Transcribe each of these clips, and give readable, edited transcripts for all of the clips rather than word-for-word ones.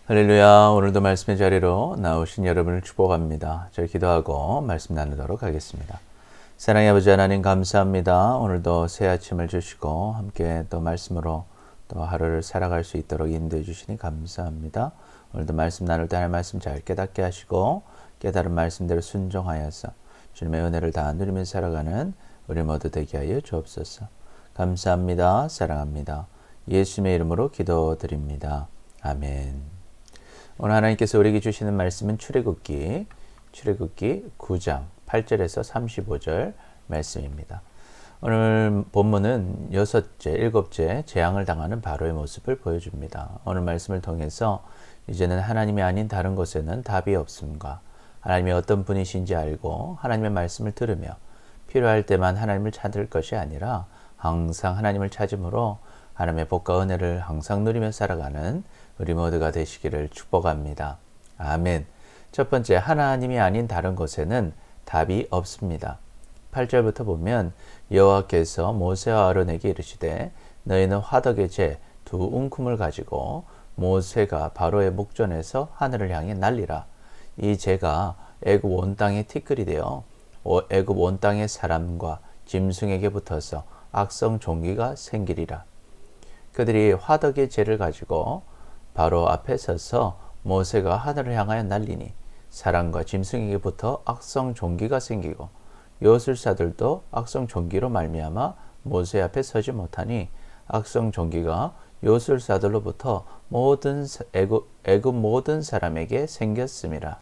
할렐루야. 오늘도 말씀의 자리로 나오신 여러분을 축복합니다. 저희 기도하고 말씀 나누도록 하겠습니다. 사랑의 아버지 하나님 감사합니다. 오늘도 새 아침을 주시고 함께 또 말씀으로 또 하루를 살아갈 수 있도록 인도해 주시니 감사합니다. 오늘도 말씀 나눌 때 하나님 말씀 잘 깨닫게 하시고 깨달은 말씀대로 순종하여서 주님의 은혜를 다 누리며 살아가는 우리 모두 되게 하여 주옵소서. 감사합니다. 사랑합니다. 예수님의 이름으로 기도드립니다. 아멘. 오늘 하나님께서 우리에게 주시는 말씀은 출애굽기 9장 8절에서 35절 말씀입니다. 오늘 본문은 일곱째 재앙을 당하는 바로의 모습을 보여줍니다. 오늘 말씀을 통해서 이제는 하나님이 아닌 다른 곳에는 답이 없음과 하나님이 어떤 분이신지 알고 하나님의 말씀을 들으며 필요할 때만 하나님을 찾을 것이 아니라 항상 하나님을 찾음으로 하나님의 복과 은혜를 항상 누리며 살아가는 우리 모두가 되시기를 축복합니다. 아멘. 첫 번째, 하나님이 아닌 다른 곳에는 답이 없습니다. 8절부터 보면 여호와께서 모세와 아론에게 이르시되 너희는 화덕의 재 두 웅큼을 가지고 모세가 바로의 목전에서 하늘을 향해 날리라. 이 재가 애굽 온 땅에 티끌이 되어 애굽 온 땅의 사람과 짐승에게 붙어서 악성 종기가 생기리라. 그들이 화덕의 재를 가지고 바로 앞에 서서 모세가 하늘을 향하여 날리니 사람과 짐승에게 붙어 악성 종기가 생기고 요술사들도 악성 종기로 말미암아 모세 앞에 서지 못하니 악성 종기가 요술사들로부터 애굽 모든 사람에게 생겼음이라.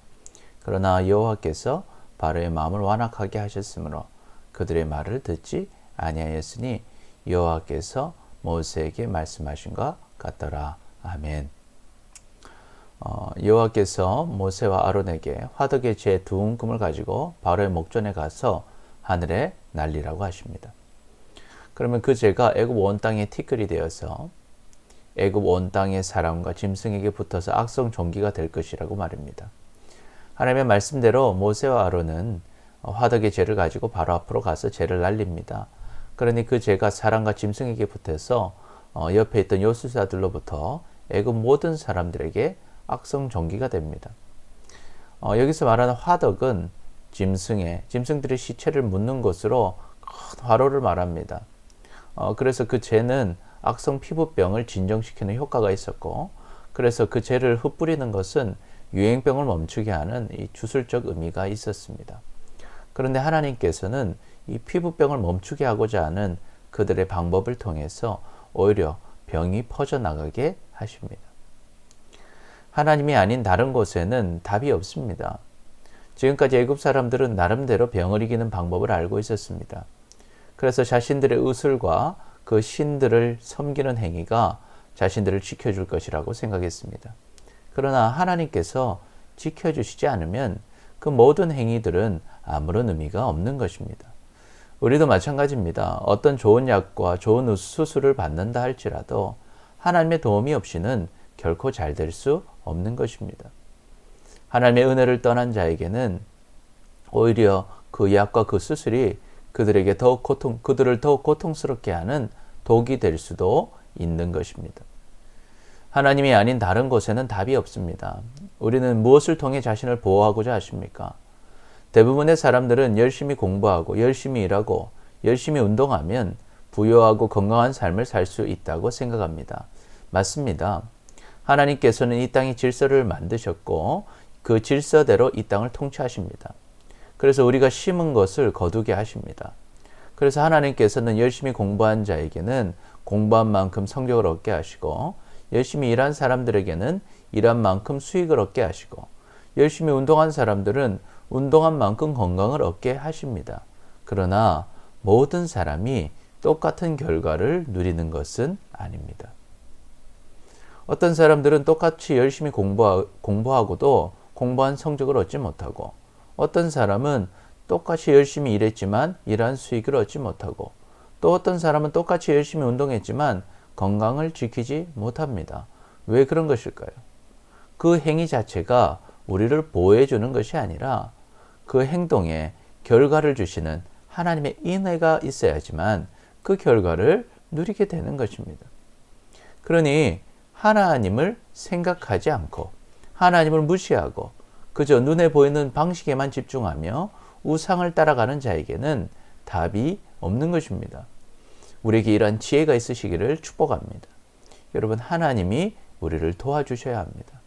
그러나 여호와께서 바로의 마음을 완악하게 하셨으므로 그들의 말을 듣지 아니하였으니 여호와께서 모세에게 말씀하신 것 같더라. 아멘. 여호와께서 모세와 아론에게 화덕의 재 두 웅큼을 가지고 바로의 목전에 가서 하늘에 날리라고 하십니다. 그러면 그 재가 애굽 온 땅에 티끌이 되어서 애굽 온 땅의 사람과 짐승에게 붙어서 악성 종기가 될 것이라고 말입니다. 하나님의 말씀대로 모세와 아론은 화덕의 재를 가지고 바로 앞으로 가서 재를 날립니다. 그러니 그 재가 사람과 짐승에게 붙어서 옆에 있던 요술사들로부터 애굽 모든 사람들에게 악성 종기가 됩니다. 여기서 말하는 화덕은 짐승들의 시체를 묻는 곳으로 큰 화로를 말합니다. 그래서 그 재는 악성 피부병을 진정시키는 효과가 있었고, 그래서 그 재를 흩뿌리는 것은 유행병을 멈추게 하는 이 주술적 의미가 있었습니다. 그런데 하나님께서는 이 피부병을 멈추게 하고자 하는 그들의 방법을 통해서 오히려 병이 퍼져나가게 하십니다. 하나님이 아닌 다른 곳에는 답이 없습니다. 지금까지 애굽 사람들은 나름대로 병을 이기는 방법을 알고 있었습니다. 그래서 자신들의 의술과 그 신들을 섬기는 행위가 자신들을 지켜줄 것이라고 생각했습니다. 그러나 하나님께서 지켜주시지 않으면 그 모든 행위들은 아무런 의미가 없는 것입니다. 우리도 마찬가지입니다. 어떤 좋은 약과 좋은 수술을 받는다 할지라도 하나님의 도움이 없이는 결코 잘 될 수 없는 것입니다. 하나님의 은혜를 떠난 자에게는 오히려 그 약과 그 수술이 그들을 더욱 고통스럽게 하는 독이 될 수도 있는 것입니다. 하나님이 아닌 다른 곳에는 답이 없습니다. 우리는 무엇을 통해 자신을 보호하고자 하십니까? 대부분의 사람들은 열심히 공부하고 열심히 일하고 열심히 운동하면 부유하고 건강한 삶을 살 수 있다고 생각합니다. 맞습니다. 하나님께서는 이 땅의 질서를 만드셨고 그 질서대로 이 땅을 통치하십니다. 그래서 우리가 심은 것을 거두게 하십니다. 그래서 하나님께서는 열심히 공부한 자에게는 공부한 만큼 성적을 얻게 하시고 열심히 일한 사람들에게는 일한 만큼 수익을 얻게 하시고 열심히 운동한 사람들은 운동한 만큼 건강을 얻게 하십니다. 그러나 모든 사람이 똑같은 결과를 누리는 것은 아닙니다. 어떤 사람들은 똑같이 열심히 공부하고도 공부한 성적을 얻지 못하고 어떤 사람은 똑같이 열심히 일했지만 일한 수익을 얻지 못하고 또 어떤 사람은 똑같이 열심히 운동했지만 건강을 지키지 못합니다. 왜 그런 것일까요? 그 행위 자체가 우리를 보호해주는 것이 아니라 그 행동에 결과를 주시는 하나님의 인애가 있어야지만 그 결과를 누리게 되는 것입니다. 그러니 하나님을 생각하지 않고 하나님을 무시하고 그저 눈에 보이는 방식에만 집중하며 우상을 따라가는 자에게는 답이 없는 것입니다. 우리에게 이러한 지혜가 있으시기를 축복합니다. 여러분, 하나님이 우리를 도와주셔야 합니다.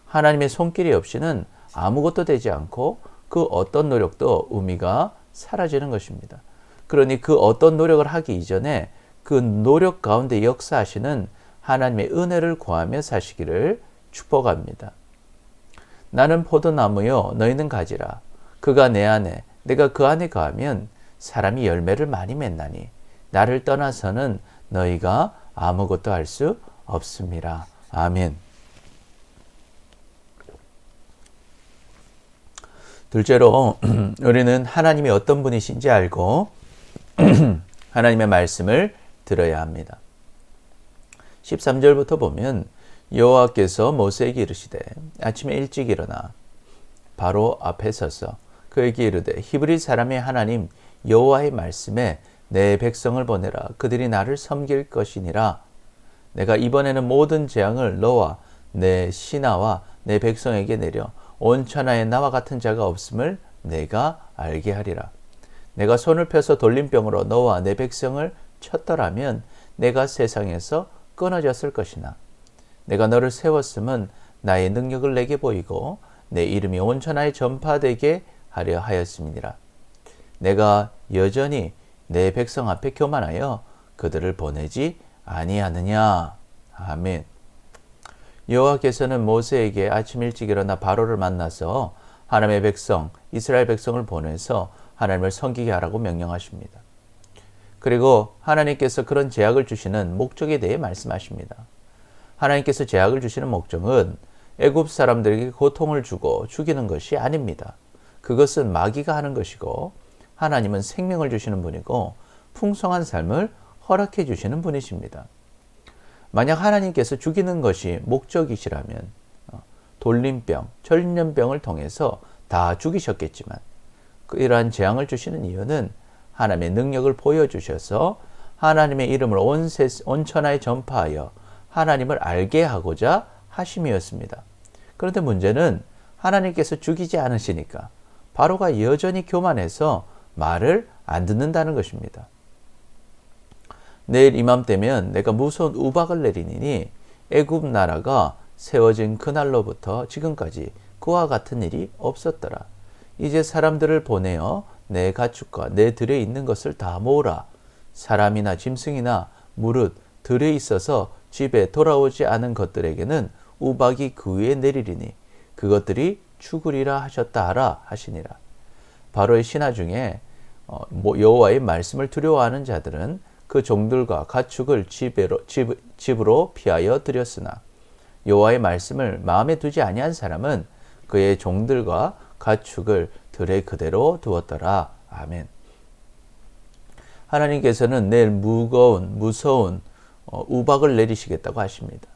하나님의 손길이 없이는 아무것도 되지 않고 그 어떤 노력도 의미가 사라지는 것입니다. 그러니 그 어떤 노력을 하기 이전에 그 노력 가운데 역사하시는 하나님의 은혜를 구하며 사시기를 축복합니다. 나는 포도나무요 너희는 가지라. 그가 내 안에 내가 그 안에 거하면 사람이 열매를 많이 맺나니 나를 떠나서는 너희가 아무것도 할 수 없음이라. 아멘. 둘째로 우리는 하나님이 어떤 분이신지 알고 하나님의 말씀을 들어야 합니다. 13절부터 보면 여호와께서 모세에게 이르시되 아침에 일찍 일어나 바로 앞에 서서 그에게 이르되 히브리 사람의 하나님 여호와의 말씀에 내 백성을 보내라. 그들이 나를 섬길 것이니라. 내가 이번에는 모든 재앙을 너와 내 신하와 내 백성에게 내려 온 천하에 나와 같은 자가 없음을 내가 알게 하리라. 내가 손을 펴서 돌림병으로 너와 내 백성을 쳤더라면 내가 세상에서 끊어졌을 것이나 내가 너를 세웠음은 나의 능력을 내게 보이고 내 이름이 온 천하에 전파되게 하려 하였음이니라. 내가 여전히 내 백성 앞에 교만하여 그들을 보내지 아니하느냐. 아멘. 여호와께서는 모세에게 아침 일찍 일어나 바로를 만나서 하나님의 백성 이스라엘 백성을 보내서 하나님을 섬기게 하라고 명령하십니다. 그리고 하나님께서 그런 제약을 주시는 목적에 대해 말씀하십니다. 하나님께서 제약을 주시는 목적은 애굽 사람들에게 고통을 주고 죽이는 것이 아닙니다. 그것은 마귀가 하는 것이고 하나님은 생명을 주시는 분이고 풍성한 삶을 허락해 주시는 분이십니다. 만약 하나님께서 죽이는 것이 목적이시라면 돌림병, 전염병을 통해서 다 죽이셨겠지만 이러한 재앙을 주시는 이유는 하나님의 능력을 보여주셔서 하나님의 이름을 온 천하에 전파하여 하나님을 알게 하고자 하심이었습니다. 그런데 문제는 하나님께서 죽이지 않으시니까 바로가 여전히 교만해서 말을 안 듣는다는 것입니다. 내일 이맘때면 내가 무서운 우박을 내리니 애굽 나라가 세워진 그날로부터 지금까지 그와 같은 일이 없었더라. 이제 사람들을 보내어 내 가축과 내 들에 있는 것을 다 모으라. 사람이나 짐승이나 무릇 들에 있어서 집에 돌아오지 않은 것들에게는 우박이 그 위에 내리리니 그것들이 죽으리라 하셨다 하라 하시니라. 바로의 신하 중에 여호와의 말씀을 두려워하는 자들은 그 종들과 가축을 집으로 피하여 들였으나 여호와의 말씀을 마음에 두지 아니한 사람은 그의 종들과 가축을 들에 그대로 두었더라. 아멘. 하나님께서는 내일 무서운 우박을 내리시겠다고 하십니다.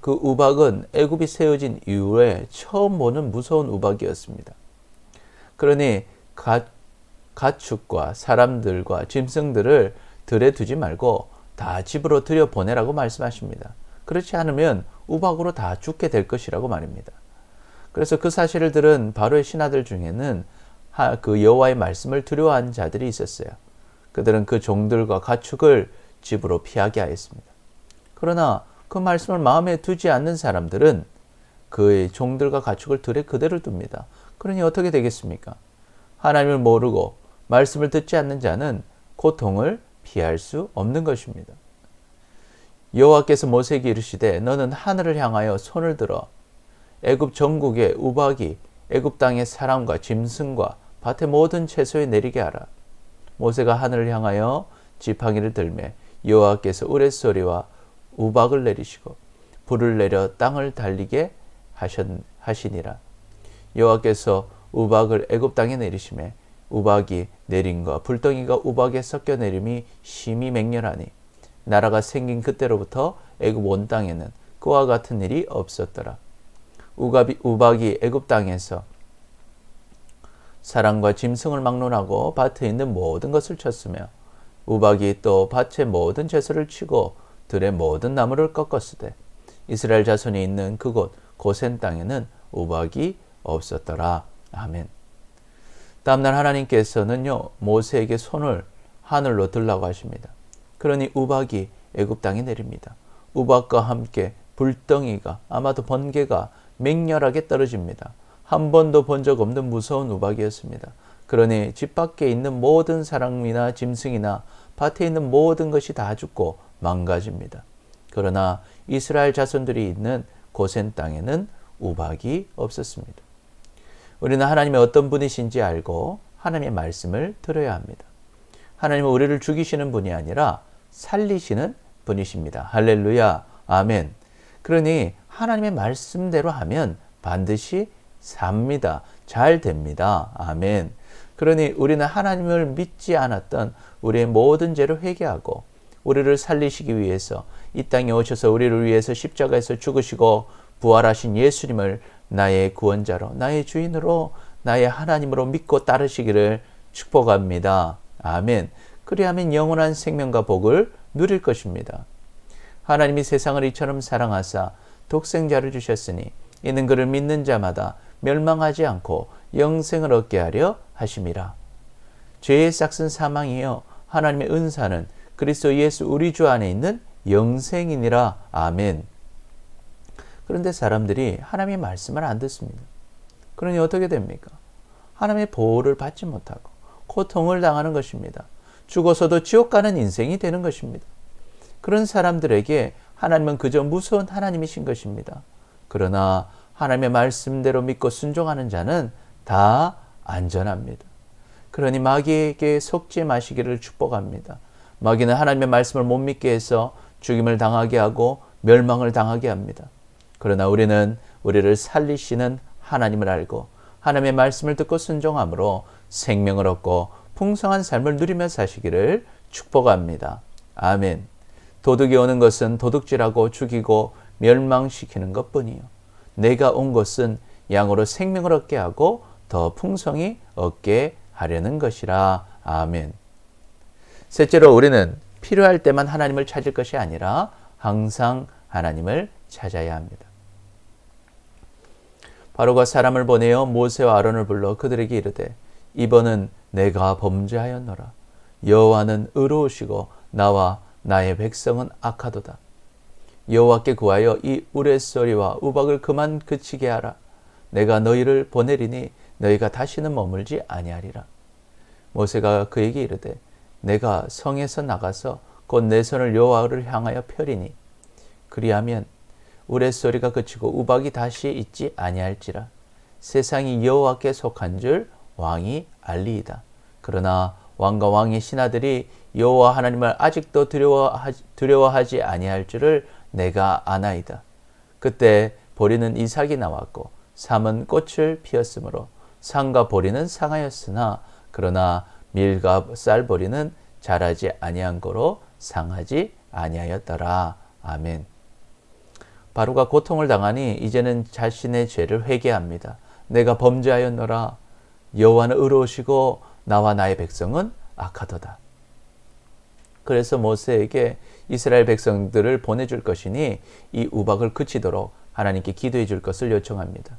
그 우박은 애굽이 세워진 이후에 처음 보는 무서운 우박이었습니다. 그러니 가축과 사람들과 짐승들을 들에 두지 말고 다 집으로 들여보내라고 말씀하십니다. 그렇지 않으면 우박으로 다 죽게 될 것이라고 말입니다. 그래서 그 사실을 들은 바로의 신하들 중에는 그 여호와의 말씀을 두려워하는 자들이 있었어요. 그들은 그 종들과 가축을 집으로 피하게 하였습니다. 그러나 그 말씀을 마음에 두지 않는 사람들은 그의 종들과 가축을 들에 그대로 둡니다. 그러니 어떻게 되겠습니까? 하나님을 모르고 말씀을 듣지 않는 자는 고통을 피할 수 없는 것입니다. 여호와께서 모세에게 이르시되 너는 하늘을 향하여 손을 들어 애굽 전국에 우박이 애굽 땅의 사람과 짐승과 밭의 모든 채소에 내리게 하라. 모세가 하늘을 향하여 지팡이를 들매 여호와께서 우레소리와 우박을 내리시고 불을 내려 땅을 달리게 하시니라. 여호와께서 우박을 애굽 땅에 내리시매 우박이 내림과 불덩이가 우박에 섞여 내림이 심히 맹렬하니 나라가 생긴 그때로부터 애굽 온 땅에는 그와 같은 일이 없었더라. 우박이 애굽 땅에서 사람과 짐승을 막론하고 밭에 있는 모든 것을 쳤으며 우박이 또 밭의 모든 채소를 치고 들의 모든 나무를 꺾었으되 이스라엘 자손이 있는 그곳 고센 땅에는 우박이 없었더라. 아멘. 다음날 하나님께서는요, 모세에게 손을 하늘로 들라고 하십니다. 그러니 우박이 애굽 땅에 내립니다. 우박과 함께 불덩이가, 아마도 번개가 맹렬하게 떨어집니다. 한 번도 본 적 없는 무서운 우박이었습니다. 그러니 집 밖에 있는 모든 사람이나 짐승이나 밭에 있는 모든 것이 다 죽고 망가집니다. 그러나 이스라엘 자손들이 있는 고센 땅에는 우박이 없었습니다. 우리는 하나님이 어떤 분이신지 알고 하나님의 말씀을 들어야 합니다. 하나님은 우리를 죽이시는 분이 아니라 살리시는 분이십니다. 할렐루야, 아멘. 그러니 하나님의 말씀대로 하면 반드시 삽니다. 잘 됩니다. 아멘. 그러니 우리는 하나님을 믿지 않았던 우리의 모든 죄를 회개하고 우리를 살리시기 위해서 이 땅에 오셔서 우리를 위해서 십자가에서 죽으시고 부활하신 예수님을 나의 구원자로, 나의 주인으로, 나의 하나님으로 믿고 따르시기를 축복합니다. 아멘. 그리하면 영원한 생명과 복을 누릴 것입니다. 하나님이 세상을 이처럼 사랑하사 독생자를 주셨으니 이는 그를 믿는 자마다 멸망하지 않고 영생을 얻게 하려 하심이라. 죄의 싹슨 사망이요 하나님의 은사는 그리스도 예수 우리 주 안에 있는 영생이니라. 아멘. 그런데 사람들이 하나님의 말씀을 안 듣습니다. 그러니 어떻게 됩니까? 하나님의 보호를 받지 못하고 고통을 당하는 것입니다. 죽어서도 지옥 가는 인생이 되는 것입니다. 그런 사람들에게 하나님은 그저 무서운 하나님이신 것입니다. 그러나 하나님의 말씀대로 믿고 순종하는 자는 다 안전합니다. 그러니 마귀에게 속지 마시기를 축복합니다. 마귀는 하나님의 말씀을 못 믿게 해서 죽임을 당하게 하고 멸망을 당하게 합니다. 그러나 우리는 우리를 살리시는 하나님을 알고 하나님의 말씀을 듣고 순종함으로 생명을 얻고 풍성한 삶을 누리며 사시기를 축복합니다. 아멘. 도둑이 오는 것은 도둑질하고 죽이고 멸망시키는 것뿐이요. 내가 온 것은 양으로 생명을 얻게 하고 더 풍성히 얻게 하려는 것이라. 아멘. 셋째로 우리는 필요할 때만 하나님을 찾을 것이 아니라 항상 하나님을 찾아야 합니다. 바로가 사람을 보내어 모세와 아론을 불러 그들에게 이르되 이번은 내가 범죄하였노라. 여호와는 의로우시고 나와 나의 백성은 악하도다. 여호와께 구하여 이 우레소리와 우박을 그만 그치게 하라. 내가 너희를 보내리니 너희가 다시는 머물지 아니하리라. 모세가 그에게 이르되 내가 성에서 나가서 곧 내 손을 여호와를 향하여 펴리니 그리하면 우레소리가 그치고 우박이 다시 있지 아니할지라. 세상이 여호와께 속한 줄 왕이 알리이다. 그러나 왕과 왕의 신하들이 여호와 하나님을 아직도 두려워하지 아니할 줄을 내가 아나이다. 그때 보리는 이삭이 나왔고 삼은 꽃을 피었으므로 상과 보리는 상하였으나 그러나 밀과 쌀보리는 자라지 아니한 거로 상하지 아니하였더라. 아멘. 바로가 고통을 당하니 이제는 자신의 죄를 회개합니다. 내가 범죄하였노라. 여호와는 의로우시고 나와 나의 백성은 악하도다. 그래서 모세에게 이스라엘 백성들을 보내줄 것이니 이 우박을 그치도록 하나님께 기도해 줄 것을 요청합니다.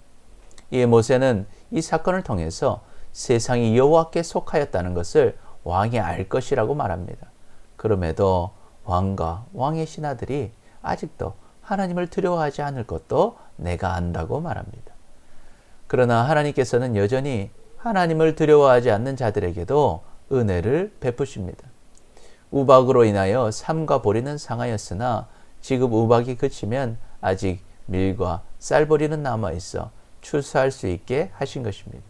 이에 모세는 이 사건을 통해서 세상이 여호와께 속하였다는 것을 왕이 알 것이라고 말합니다. 그럼에도 왕과 왕의 신하들이 아직도 하나님을 두려워하지 않을 것도 내가 안다고 말합니다. 그러나 하나님께서는 여전히 하나님을 두려워하지 않는 자들에게도 은혜를 베푸십니다. 우박으로 인하여 삼과 보리는 상하였으나 지금 우박이 그치면 아직 밀과 쌀보리는 남아있어 추수할 수 있게 하신 것입니다.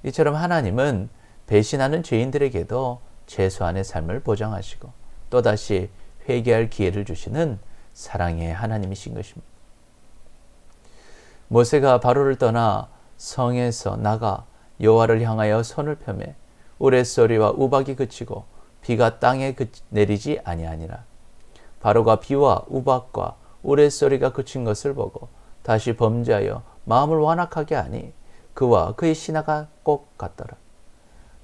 이처럼 하나님은 배신하는 죄인들에게도 최소한의 삶을 보장하시고 또다시 회개할 기회를 주시는 사랑의 하나님이신 것입니다. 모세가 바로를 떠나 성에서 나가 여호와를 향하여 손을 펴매 우레소리와 우박이 그치고 비가 땅에 내리지 아니하니라. 바로가 비와 우박과 우레소리가 그친 것을 보고 다시 범죄하여 마음을 완악하게 하니 그와 그의 신하가 꼭 같더라.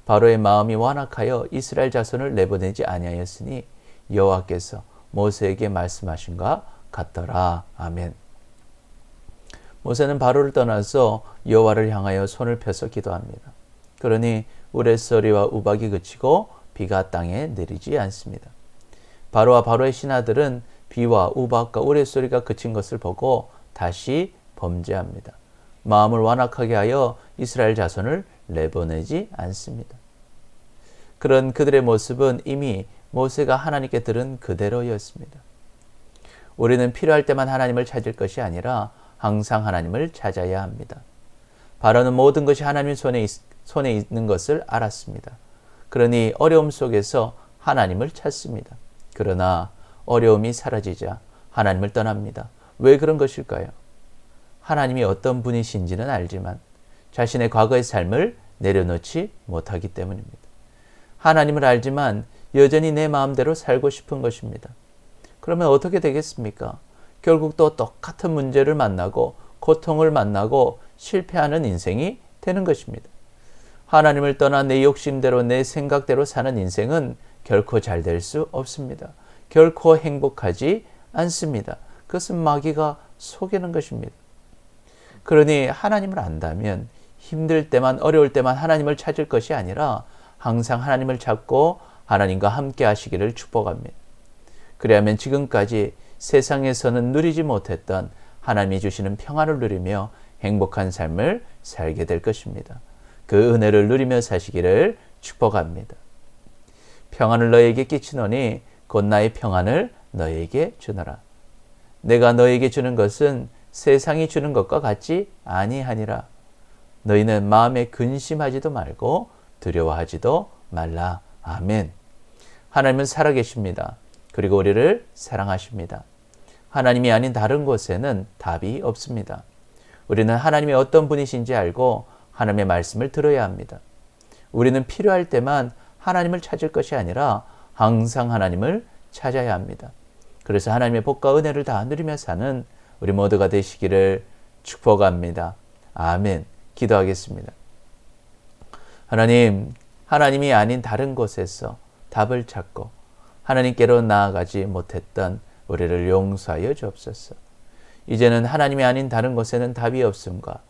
바로의 마음이 완악하여 이스라엘 자손을 내보내지 아니하였으니 여호와께서 모세에게 말씀하신과 같더라. 아멘. 모세는 바로를 떠나서 여호와를 향하여 손을 펴서 기도합니다. 그러니 우레소리와 우박이 그치고 비가 땅에 내리지 않습니다. 바로와 바로의 신하들은 비와 우박과 우레소리가 그친 것을 보고 다시 범죄합니다. 마음을 완악하게 하여 이스라엘 자손을 내보내지 않습니다. 그런 그들의 모습은 이미 모세가 하나님께 들은 그대로였습니다. 우리는 필요할 때만 하나님을 찾을 것이 아니라 항상 하나님을 찾아야 합니다. 바로는 모든 것이 하나님 손에 있는 것을 알았습니다. 그러니 어려움 속에서 하나님을 찾습니다. 그러나 어려움이 사라지자 하나님을 떠납니다. 왜 그런 것일까요? 하나님이 어떤 분이신지는 알지만 자신의 과거의 삶을 내려놓지 못하기 때문입니다. 하나님을 알지만 여전히 내 마음대로 살고 싶은 것입니다. 그러면 어떻게 되겠습니까? 결국 또 똑같은 문제를 만나고 고통을 만나고 실패하는 인생이 되는 것입니다. 하나님을 떠나 내 욕심대로 내 생각대로 사는 인생은 결코 잘 될 수 없습니다. 결코 행복하지 않습니다. 그것은 마귀가 속이는 것입니다. 그러니 하나님을 안다면 힘들 때만 어려울 때만 하나님을 찾을 것이 아니라 항상 하나님을 찾고 하나님과 함께 하시기를 축복합니다. 그래야만 지금까지 세상에서는 누리지 못했던 하나님이 주시는 평안을 누리며 행복한 삶을 살게 될 것입니다. 그 은혜를 누리며 사시기를 축복합니다. 평안을 너에게 끼치노니 곧 나의 평안을 너에게 주노라. 내가 너에게 주는 것은 세상이 주는 것과 같지 아니하니라. 너희는 마음에 근심하지도 말고 두려워하지도 말라. 아멘. 하나님은 살아계십니다. 그리고 우리를 사랑하십니다. 하나님이 아닌 다른 곳에는 답이 없습니다. 우리는 하나님이 어떤 분이신지 알고 하나님의 말씀을 들어야 합니다. 우리는 필요할 때만 하나님을 찾을 것이 아니라 항상 하나님을 찾아야 합니다. 그래서 하나님의 복과 은혜를 다 누리며 사는 우리 모두가 되시기를 축복합니다. 아멘. 기도하겠습니다. 하나님, 하나님이 아닌 다른 곳에서 답을 찾고 하나님께로 나아가지 못했던 우리를 용서하여 주옵소서. 이제는 하나님이 아닌 다른 곳에는 답이 없음과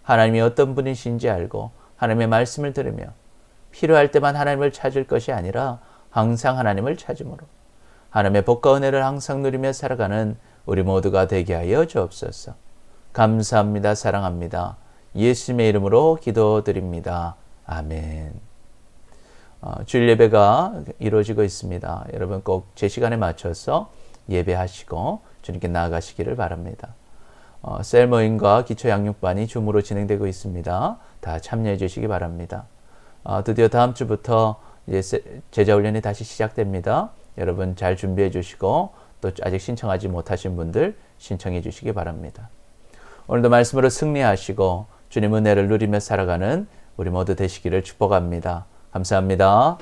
하나님이 어떤 분이신지 알고 하나님의 말씀을 들으며 필요할 때만 하나님을 찾을 것이 아니라 항상 하나님을 찾음으로 하나님의 복과 은혜를 항상 누리며 살아가는 우리 모두가 되게 하여 주옵소서. 감사합니다. 사랑합니다. 예수님의 이름으로 기도드립니다. 아멘. 주일 예배가 이루어지고 있습니다. 여러분 꼭 제 시간에 맞춰서 예배하시고 주님께 나아가시기를 바랍니다. 셀 모임과 기초 양육반이 줌으로 진행되고 있습니다. 다 참여해 주시기 바랍니다. 드디어 다음 주부터 이제 제자 훈련이 다시 시작됩니다. 여러분 잘 준비해 주시고 또 아직 신청하지 못하신 분들 신청해 주시기 바랍니다. 오늘도 말씀으로 승리하시고 주님 은혜를 누리며 살아가는 우리 모두 되시기를 축복합니다. 감사합니다.